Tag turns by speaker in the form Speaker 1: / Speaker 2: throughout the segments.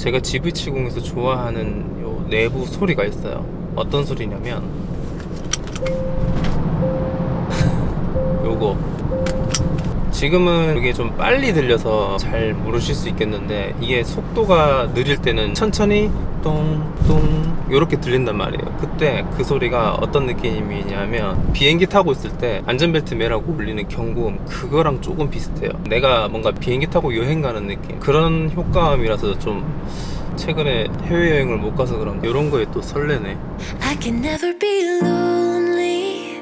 Speaker 1: 제가 GV70에서 좋아하는 요 내부 소리가 있어요. 어떤 소리냐면 요거. 지금은 이게 좀 빨리 들려서 잘 모르실 수 있겠는데, 이게 속도가 느릴 때는 천천히 똥똥 요렇게 들린단 말이에요. 그때 그 소리가 어떤 느낌이냐면, 비행기 타고 있을 때 안전벨트 매라고 울리는 경고음, 그거랑 조금 비슷해요. 내가 뭔가 비행기 타고 여행 가는 느낌, 그런 효과음이라서 좀 최근에 해외여행을 못 가서 그런가 이런 거에 또 설레네.
Speaker 2: I can never be lonely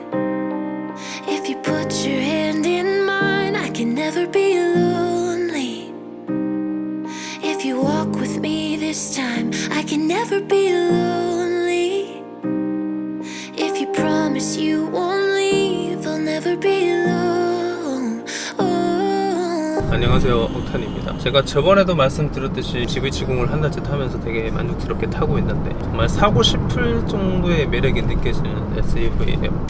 Speaker 2: if you put your hand in mine. I can never be lonely if you walk with me this time. I can never be lonely if you promise you won't leave. I'll never be alone.
Speaker 1: 안녕하세요, 옥탄입니다. 제가 저번에도 말씀드렸듯이 GV70을 한 달째 타면서 되게 만족스럽게 타고 있는데, 정말 사고 싶을 정도의 매력이 느껴지는 SUV예요.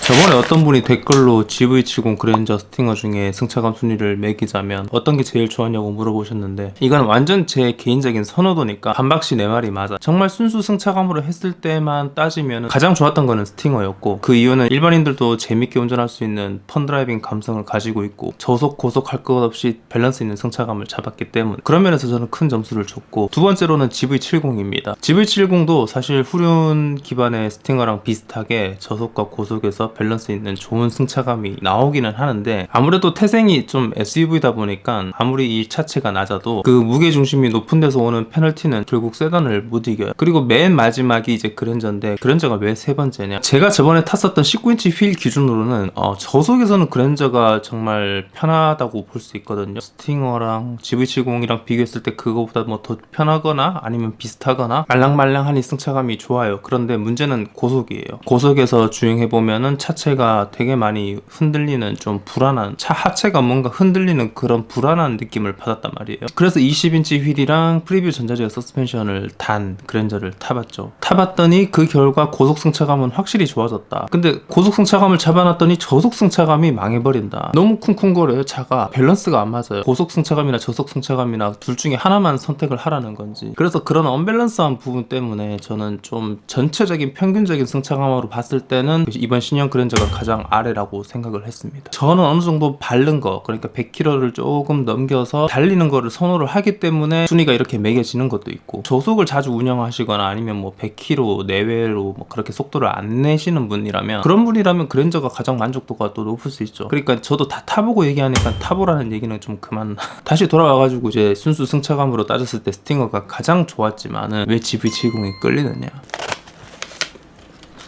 Speaker 1: 저번에 어떤 분이 댓글로 GV70 그랜저 스팅어 중에 승차감 순위를 매기자면 어떤 게 제일 좋았냐고 물어보셨는데, 이건 완전 제 개인적인 선호도니까 반박시 내 말이 맞아. 정말 순수 승차감으로 했을 때만 따지면 가장 좋았던 거는 스팅어였고, 그 이유는 일반인들도 재밌게 운전할 수 있는 펀드라이빙 감성을 가지고 있고, 저속 고속 할 것 없이 밸런스 있는 승차감을 잡았기 때문, 그런 면에서 저는 큰 점수를 줬고, 두 번째로는 GV70입니다. GV70도 사실 후륜 기반의 스팅어랑 비슷하게 저속과 고속에서 밸런스 있는 좋은 승차감이 나오기는 하는데, 아무래도 태생이 좀 SUV다 보니까 아무리 이 차체가 낮아도 그 무게중심이 높은 데서 오는 페널티는 결국 세단을 못 이겨요. 그리고 맨 마지막이 이제 그랜저인데, 그랜저가 왜 세 번째냐, 제가 저번에 탔었던 19인치 휠 기준으로는 저속에서는 그랜저가 정말 편하다고 볼 수 있거든요. 스팅어랑 GV70이랑 비교했을 때 그거보다 뭐 더 편하거나 아니면 비슷하거나 말랑말랑하니 승차감이 좋아요. 그런데 문제는 고속이에요. 고속에서 주행해보면은 차체가 되게 많이 흔들리는, 좀 불안한, 차 하체가 뭔가 흔들리는 그런 불안한 느낌을 받았단 말이에요. 그래서 20인치 휠이랑 프리뷰 전자제어 서스펜션을 단 그랜저를 타봤죠. 타봤더니 그 결과 고속 승차감은 확실히 좋아졌다. 근데 고속 승차감을 잡아놨더니 저속 승차감이 망해버린다. 너무 쿵쿵거려요. 차가 밸런스가 안 맞아요. 고속 승차감이나 저속 승차감이나 둘 중에 하나만 선택을 하라는 건지. 그래서 그런 언밸런스한 부분 때문에 저는 좀 전체적인 평균적인 승차감으로 봤을 때는 이번 신형 그랜저가 가장 아래라고 생각을 했습니다. 저는 어느 정도 바른 거, 그러니까 100km를 조금 넘겨서 달리는 거를 선호를 하기 때문에 순위가 이렇게 매겨지는 것도 있고, 저속을 자주 운영하시거나 아니면 뭐 100km 내외로 뭐 그렇게 속도를 안 내시는 분이라면, 그런 분이라면 그랜저가 가장 만족도가 또 높을 수 있죠. 그러니까 저도 다 타보고 얘기하니까 타보라는 얘기는 좀 그만. 다시 돌아와가지고 이제 순수 승차감으로 따졌을 때 스팅어가 가장 좋았지만은 왜 GV70이 끌리느냐.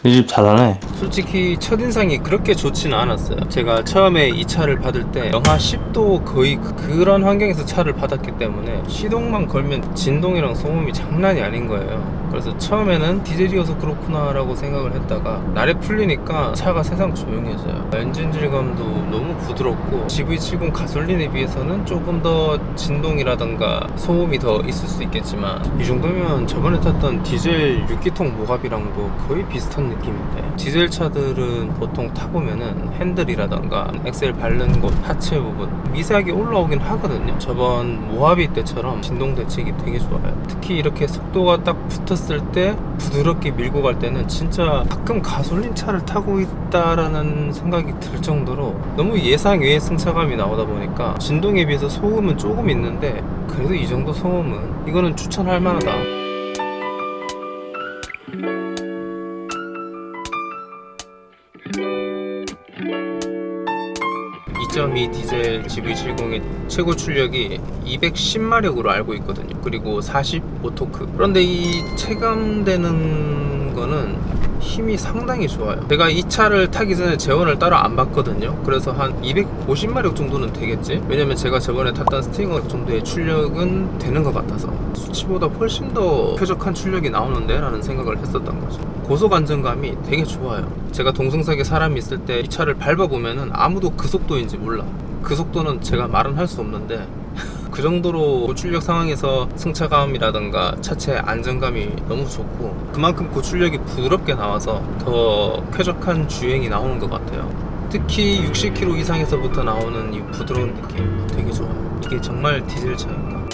Speaker 1: 이 집 잘하네. 솔직히 첫인상이 그렇게 좋지는 않았어요. 제가 처음에 이 차를 받을 때 영하 10도 거의 그런 환경에서 차를 받았기 때문에 시동만 걸면 진동이랑 소음이 장난이 아닌 거예요. 그래서 처음에는 디젤이어서 그렇구나 라고 생각을 했다가 날에 풀리니까 차가 세상 조용해져요. 엔진 질감도 너무 부드럽고, GV70 가솔린에 비해서는 조금 더 진동이라던가 소음이 더 있을 수 있겠지만, 이 정도면 저번에 탔던 디젤 6기통 모갑이랑도 거의 비슷한 느낌인데, 디젤 차들은 보통 타보면은 핸들이라던가 엑셀 밟는 곳, 하체 부분 미세하게 올라오긴 하거든요. 저번 모하비 때처럼 진동 대책이 되게 좋아요. 특히 이렇게 속도가 딱 붙었을 때 부드럽게 밀고 갈 때는 진짜 가끔 가솔린 차를 타고 있다라는 생각이 들 정도로 너무 예상 외의 승차감이 나오다 보니까, 진동에 비해서 소음은 조금 있는데 그래도 이 정도 소음은 이거는 추천할 만하다. 2.2 디젤 GV70의 최고 출력이 210마력으로 알고 있거든요. 그리고 45토크. 그런데 이 체감되는 거는 힘이 상당히 좋아요. 제가 이 차를 타기 전에 제원을 따로 안 봤거든요. 그래서 한 250마력 정도는 되겠지? 왜냐면 제가 저번에 탔던 스팅어 정도의 출력은 되는 것 같아서 수치보다 훨씬 더 쾌적한 출력이 나오는데 라는 생각을 했었던 거죠. 고속 안정감이 되게 좋아요. 제가 동승석에 사람이 있을 때 이 차를 밟아보면은 아무도 그 속도인지 몰라. 그 속도는 제가 말은 할 수 없는데 그 정도로 고출력 상황에서 승차감이라던가 차체 안정감이 너무 좋고, 그만큼 고출력이 부드럽게 나와서 더 쾌적한 주행이 나오는 것 같아요. 특히 60km 이상에서부터 나오는 이 부드러운 느낌 되게 좋아요. 이게 정말 디젤 차인가?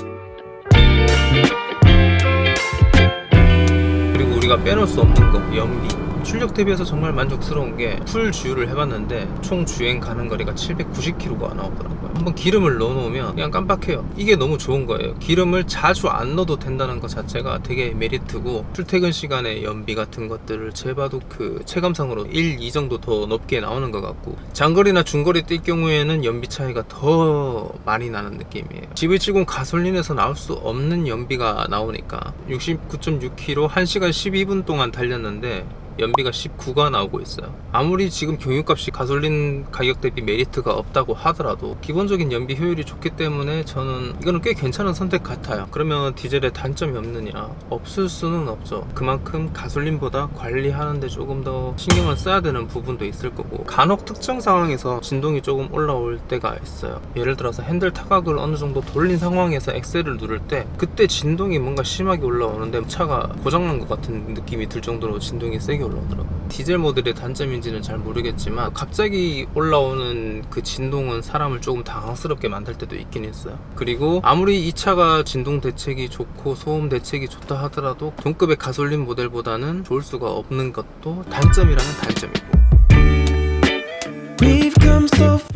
Speaker 1: 우리가 빼놓을 수 없는 거, 연비. 출력 대비해서 정말 만족스러운 게 풀 주유를 해봤는데 총 주행 가는 거리가 790km가 나오더라고요. 한번 기름을 넣어놓으면 그냥 깜빡해요. 이게 너무 좋은 거예요. 기름을 자주 안 넣어도 된다는 것 자체가 되게 메리트고, 출퇴근 시간에 연비 같은 것들을 재봐도 그 체감상으로 1, 2 정도 더 높게 나오는 것 같고, 장거리나 중거리 뛸 경우에는 연비 차이가 더 많이 나는 느낌이에요. GV70 가솔린에서 나올 수 없는 연비가 나오니까 69.6km 1시간 12분 동안 달렸는데 연비가 19가 나오고 있어요. 아무리 지금 경유값이 가솔린 가격 대비 메리트가 없다고 하더라도 기본적인 연비 효율이 좋기 때문에 저는 이거는 꽤 괜찮은 선택 같아요. 그러면 디젤에 단점이 없느냐? 없을 수는 없죠. 그만큼 가솔린보다 관리하는데 조금 더 신경을 써야 되는 부분도 있을 거고, 간혹 특정 상황에서 진동이 조금 올라올 때가 있어요. 예를 들어서 핸들 타각을 어느 정도 돌린 상황에서 엑셀을 누를 때 그때 진동이 뭔가 심하게 올라오는데 차가 고장난 것 같은 느낌이 들 정도로 진동이 세게 올라오더라고요. 디젤 모델의 단점인지는 잘 모르겠지만 갑자기 올라오는 그 진동은 사람을 조금 당황스럽게 만들 때도 있긴 했어요. 그리고 아무리 이 차가 진동 대책이 좋고 소음 대책이 좋다 하더라도 동급의 가솔린 모델보다는 좋을 수가 없는 것도 단점이라면 단점이고,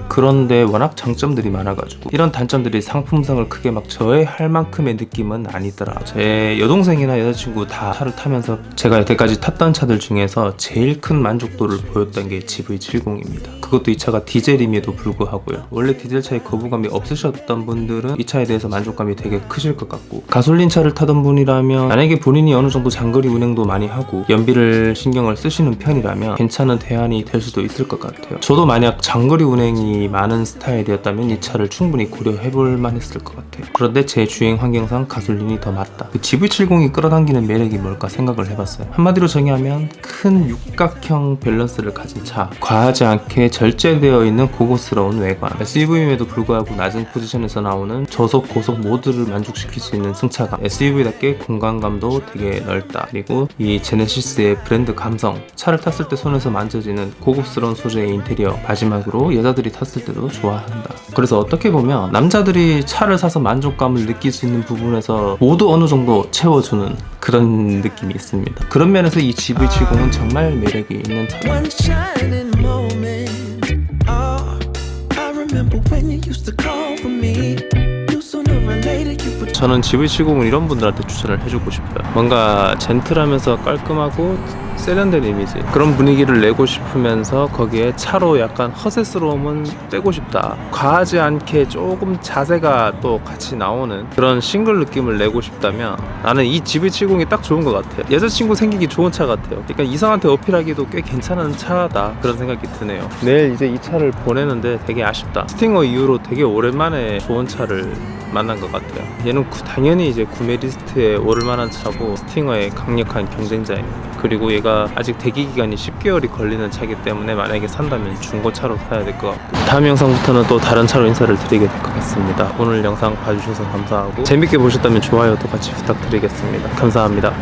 Speaker 1: 그런데 워낙 장점들이 많아가지고 이런 단점들이 상품성을 크게 막 저해할 만큼의 느낌은 아니더라. 제 여동생이나 여자친구 다 차를 타면서 제가 여태까지 탔던 차들 중에서 제일 큰 만족도를 보였던 게 GV70입니다. 그것도 이 차가 디젤임에도 불구하고요. 원래 디젤 차에 거부감이 없으셨던 분들은 이 차에 대해서 만족감이 되게 크실 것 같고, 가솔린 차를 타던 분이라면 만약에 본인이 어느 정도 장거리 운행도 많이 하고 연비를 신경을 쓰시는 편이라면 괜찮은 대안이 될 수도 있을 것 같아요. 저도 만약 장거리 운행이 많은 스타일이었다면 이 차를 충분히 고려해볼 만했을 것 같아요. 그런데 제 주행 환경상 가솔린이 더 맞다. 그 GV70이 끌어당기는 매력이 뭘까 생각을 해봤어요. 한마디로 정의하면 큰 육각형 밸런스를 가진 차, 과하지 않게 절제되어 있는 고급스러운 외관, SUV임에도 불구하고 낮은 포지션에서 나오는 저속 고속 모두를 만족시킬 수 있는 승차감, SUV답게 공간감도 되게 넓다. 그리고 이 제네시스의 브랜드 감성, 차를 탔을 때 손에서 만져지는 고급스러운 소재의 인테리어, 마지막으로 여자들이 탔을 때도 좋아한다. 그래서 어떻게 보면 남자들이 차를 사서 만족감을 느낄 수 있는 부분에서 모두 어느 정도 채워주는 그런 느낌이 있습니다. 그런 면에서 이 GV70은 정말 매력이 있는 차다. 저는 GV70은 이런 분들한테 추천을 해주고 싶어요. 뭔가 젠틀하면서 깔끔하고 세련된 이미지, 그런 분위기를 내고 싶으면서 거기에 차로 약간 허세스러움은 빼고 싶다. 과하지 않게 조금 자세가 또 같이 나오는 그런 싱글 느낌을 내고 싶다면 나는 이 GV70이 딱 좋은 것 같아요. 여자친구 생기기 좋은 차 같아요. 그러니까 이성한테 어필하기도 꽤 괜찮은 차다, 그런 생각이 드네요. 내일 이제 이 차를 보내는데 되게 아쉽다. 스팅어 이후로 되게 오랜만에 좋은 차를 만난 것 같아요. 얘는 당연히 이제 구매 리스트에 오를 만한 차고 스팅어의 강력한 경쟁자입니다. 그리고 얘가 아직 대기 기간이 10개월이 걸리는 차이기 때문에 만약에 산다면 중고차로 사야 될 것 같고, 다음 영상부터는 또 다른 차로 인사를 드리게 될 것 같습니다. 오늘 영상 봐주셔서 감사하고 재밌게 보셨다면 좋아요도 같이 부탁드리겠습니다. 감사합니다.